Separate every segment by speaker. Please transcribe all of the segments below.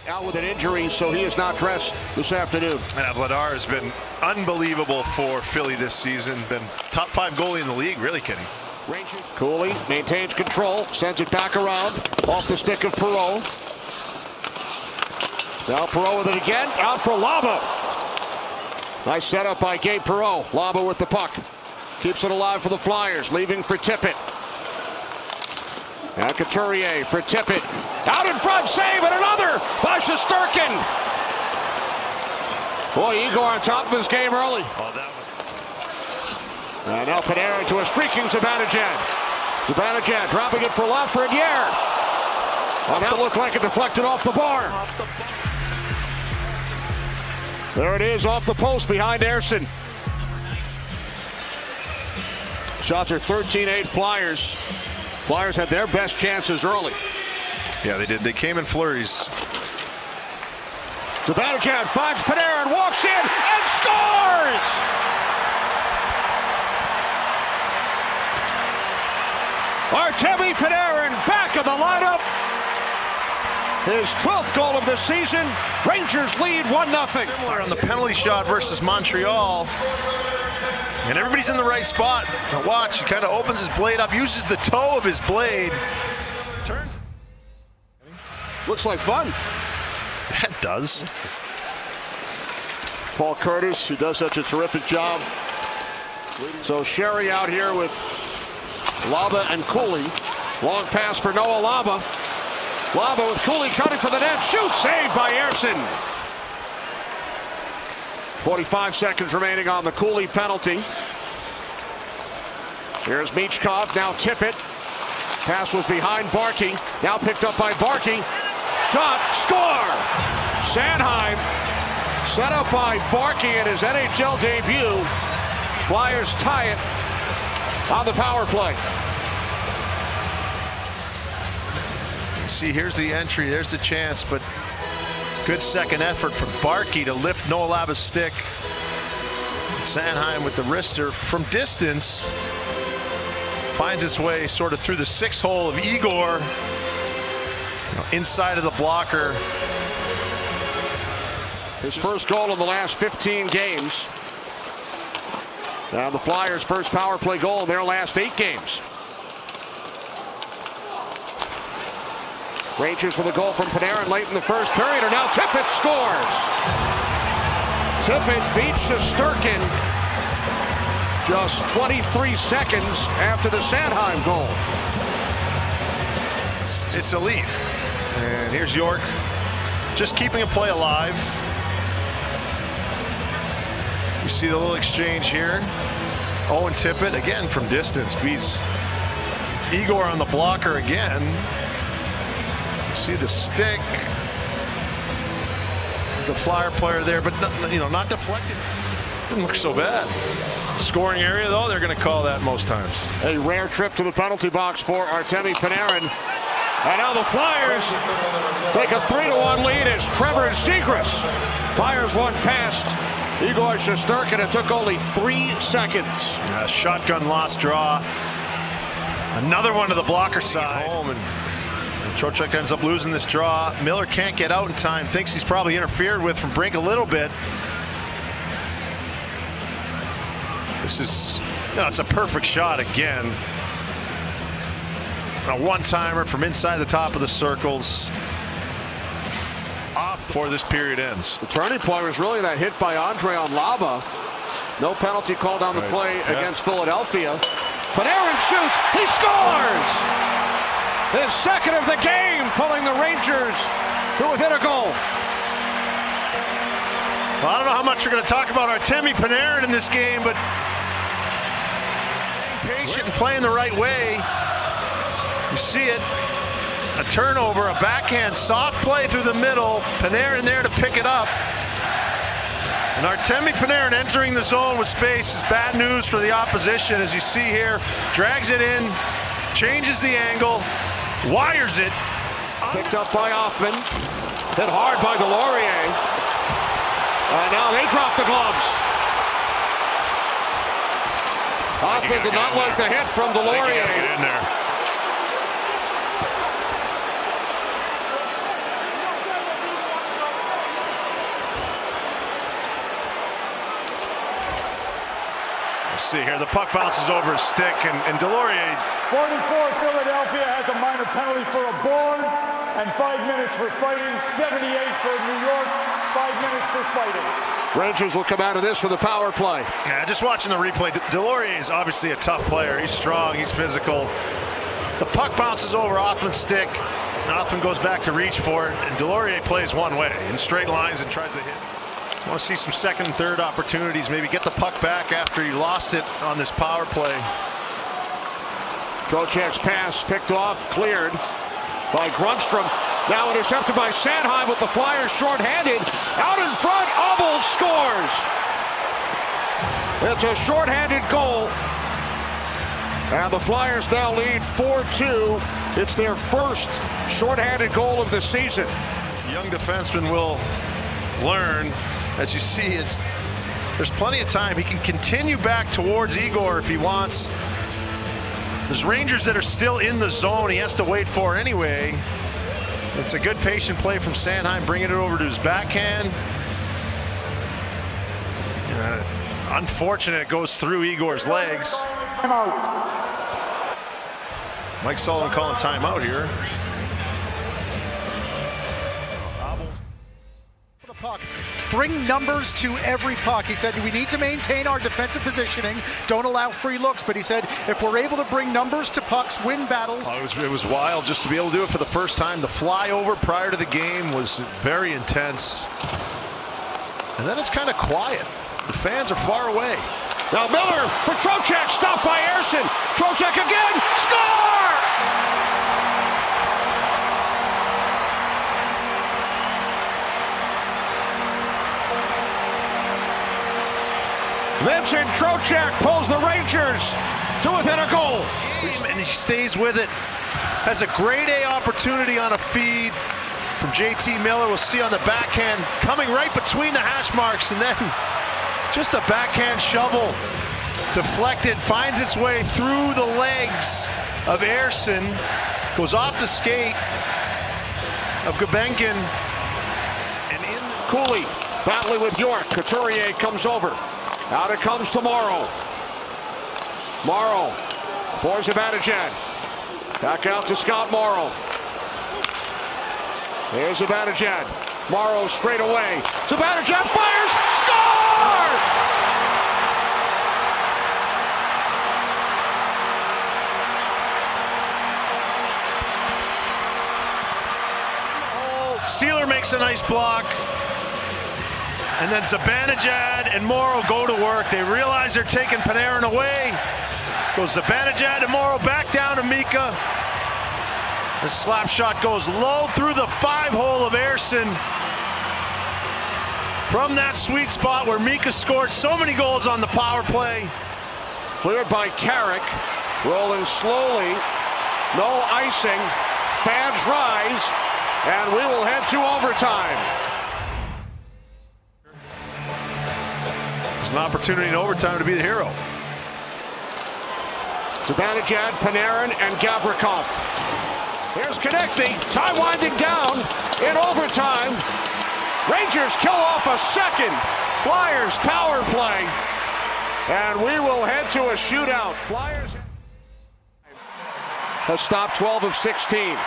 Speaker 1: Out with an injury, so he is not dressed this afternoon.
Speaker 2: And Vladar has been unbelievable for Philly this season. Been top 5 goalie in the league, really kidding.
Speaker 1: Cooley maintains control, sends it back around, off the stick of Perreault. Now Perreault with it again, out for Laba. Nice setup by Gabe Perreault. Laba with the puck. Keeps it alive for the Flyers, leaving for Tippett. Now Couturier for Tippett. Out in front, save, and another by Shesterkin. Boy, Igor on top of his game early. And now Panarin to a streaking Zibanejad. Zibanejad dropping it for Lafreniere. Well, that looked like it deflected off the bar. There it is, off the post behind Ersson. Shots are 13-8 Flyers. Flyers had their best chances early.
Speaker 2: Yeah, they did. They came in flurries.
Speaker 1: Zibanejad finds Panarin, walks in, and scores! Artemi Panarin back in the lineup. His 12th goal of the season. Rangers lead 1-0.
Speaker 2: Similar on the penalty shot versus Montreal. And everybody's in the right spot. Now watch, he kind of opens his blade up, uses the toe of his blade. Turns.
Speaker 1: Looks like fun.
Speaker 2: That does.
Speaker 1: Paul Curtis, who does such a terrific job. So Sherry out here with Laba and Cooley. Long pass for Noah Laba. Laba with Cooley cutting for the net. Shoot, saved by Ersson. 45 seconds remaining on the Cooley penalty. Here's Michkov, now Tippett. Pass was behind Barkey. Now picked up by Barkey. Shot, score! Sanheim, set up by Barkey in his NHL debut. Flyers tie it on the power play.
Speaker 2: See, here's the entry, there's the chance, but good second effort from Barkey to lift Noah Laba's stick. Sanheim with the wrister from distance finds its way sort of through the 6-hole of Igor, inside of the blocker.
Speaker 1: His first goal in the last 15 games. Now the Flyers' first power play goal in their last 8 games. Rangers with a goal from Panarin late in the first period, and now Tippett scores. Tippett beats Shesterkin just 23 seconds after the Sanheim goal.
Speaker 2: It's elite. And here's York, just keeping a play alive. You see the little exchange here. Owen Tippett, again from distance, beats Igor on the blocker again. You see the stick. The Flyer player there, but not deflected. Didn't look so bad. Scoring area, though, they're going to call that most times.
Speaker 1: A rare trip to the penalty box for Artemi Panarin. And now the Flyers take a 3-1 lead as Trevor Zegras fires one past Igor Shesterkin. It took only 3 seconds.
Speaker 2: Yeah, shotgun lost draw. Another one to the blocker side. Home and Trocheck ends up losing this draw. Miller can't get out in time. Thinks he's probably interfered with from Brink a little bit. This is, it's a perfect shot again. A one-timer from inside the top of the circles. Off before this period ends.
Speaker 1: The turning point was really that hit by Andre on Laba. No penalty called on the play against Philadelphia. Panarin shoots. He scores! His second of the game, pulling the Rangers to within a goal.
Speaker 2: Well, I don't know how much you're going to talk about Artemi Panarin in this game, but patient and playing the right way. You see it. A turnover, a backhand, soft play through the middle. Panarin there to pick it up. And Artemi Panarin entering the zone with space is bad news for the opposition, as you see here. Drags it in, changes the angle, wires it.
Speaker 1: Picked up by Hoffman. Hit hard by Delorier. And now they drop the gloves. Hoffman did not like the hit from Delorier.
Speaker 2: Get in there. See here, the puck bounces over his stick, and Delorier.
Speaker 3: 44, Philadelphia has a minor penalty for a board, and 5 minutes for fighting. 78 for New York, 5 minutes for fighting.
Speaker 1: Rangers will come out of this with a power play.
Speaker 2: Yeah, just watching the replay, Delorier is obviously a tough player. He's strong, he's physical. The puck bounces over Othman's stick, and Othman goes back to reach for it, and Delorier plays one way in straight lines and tries to hit. I want to see some second and third opportunities, maybe get the puck back after he lost it on this power play.
Speaker 1: Trocheck's pass picked off, cleared by Grundstrom. Now intercepted by Sanheim with the Flyers shorthanded. Out in front, Obel scores. It's a shorthanded goal. And the Flyers now lead 4-2. It's their first shorthanded goal of the season.
Speaker 2: Young defenseman will learn. As you see, there's plenty of time. He can continue back towards Igor if he wants. There's Rangers that are still in the zone. He has to wait for anyway. It's a good patient play from Sanheim, bringing it over to his backhand. Unfortunate, it goes through Igor's legs. Mike Sullivan calling timeout here.
Speaker 4: Puck. Bring numbers to every puck. He said we need to maintain our defensive positioning, don't allow free looks, but he said if we're able to bring numbers to pucks, win battles.
Speaker 2: It was wild just to be able to do it for the first time. The flyover prior to the game was very intense, and then it's kind of quiet. The fans are far away.
Speaker 1: Now Miller for Trocheck, stopped by Ersson. Trocheck again, score! Vincent Trocheck pulls the Rangers to within a goal.
Speaker 2: And he stays with it. Has a grade A opportunity on a feed from JT Miller. We'll see on the backhand, coming right between the hash marks, and then just a backhand shovel. Deflected, finds its way through the legs of Ersson, goes off the skate of Gubengin, and in
Speaker 1: Cooley battling with York. Couturier comes over. Out it comes to Morrow. Morrow for Zibanejad. Back out to Scott Morrow. Here's Zibanejad. Morrow straight away. Zibanejad fires. Score!
Speaker 2: Sealer makes a nice block. And then Zibanejad and Morrow go to work. They realize they're taking Panarin away. Goes Zibanejad and Morrow back down to Mika. The slap shot goes low through the 5-hole of Ersson. From that sweet spot where Mika scored so many goals on the power play.
Speaker 1: Cleared by Carrick. Rolling slowly. No icing. Fans rise. And we will head to overtime.
Speaker 2: It's an opportunity in overtime to be the hero.
Speaker 1: Zibanejad, Panarin, and Gavrikov. Here's Konechny. Time winding down in overtime. Rangers kill off a second. Flyers power play. And we will head to a shootout. Flyers has stopped 12 of 16.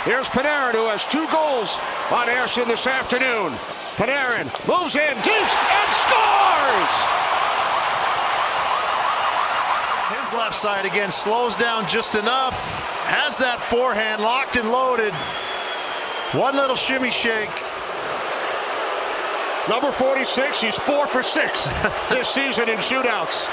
Speaker 1: Here's Panarin, who has 2 goals on Ersson this afternoon. Panarin moves in, deep, and scores!
Speaker 2: His left side again slows down just enough. Has that forehand locked and loaded. One little shimmy shake.
Speaker 1: Number 46, he's 4 for 6 this season in shootouts.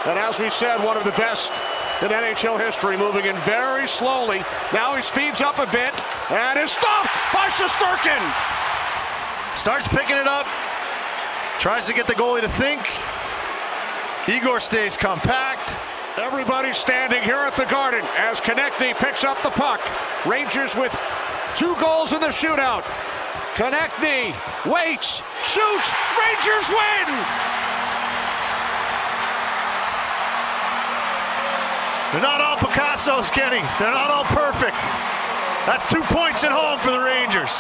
Speaker 1: And as we said, one of the best in NHL history, moving in very slowly. Now he speeds up a bit and is stopped by Shesterkin.
Speaker 2: Starts picking it up, tries to get the goalie to think. Igor stays compact.
Speaker 1: Everybody's standing here at the Garden as Konechny picks up the puck. Rangers with 2 goals in the shootout. Konechny waits, shoots, Rangers win!
Speaker 2: They're not all Picassos, Kenny. They're not all perfect. That's 2 points at home for the Rangers.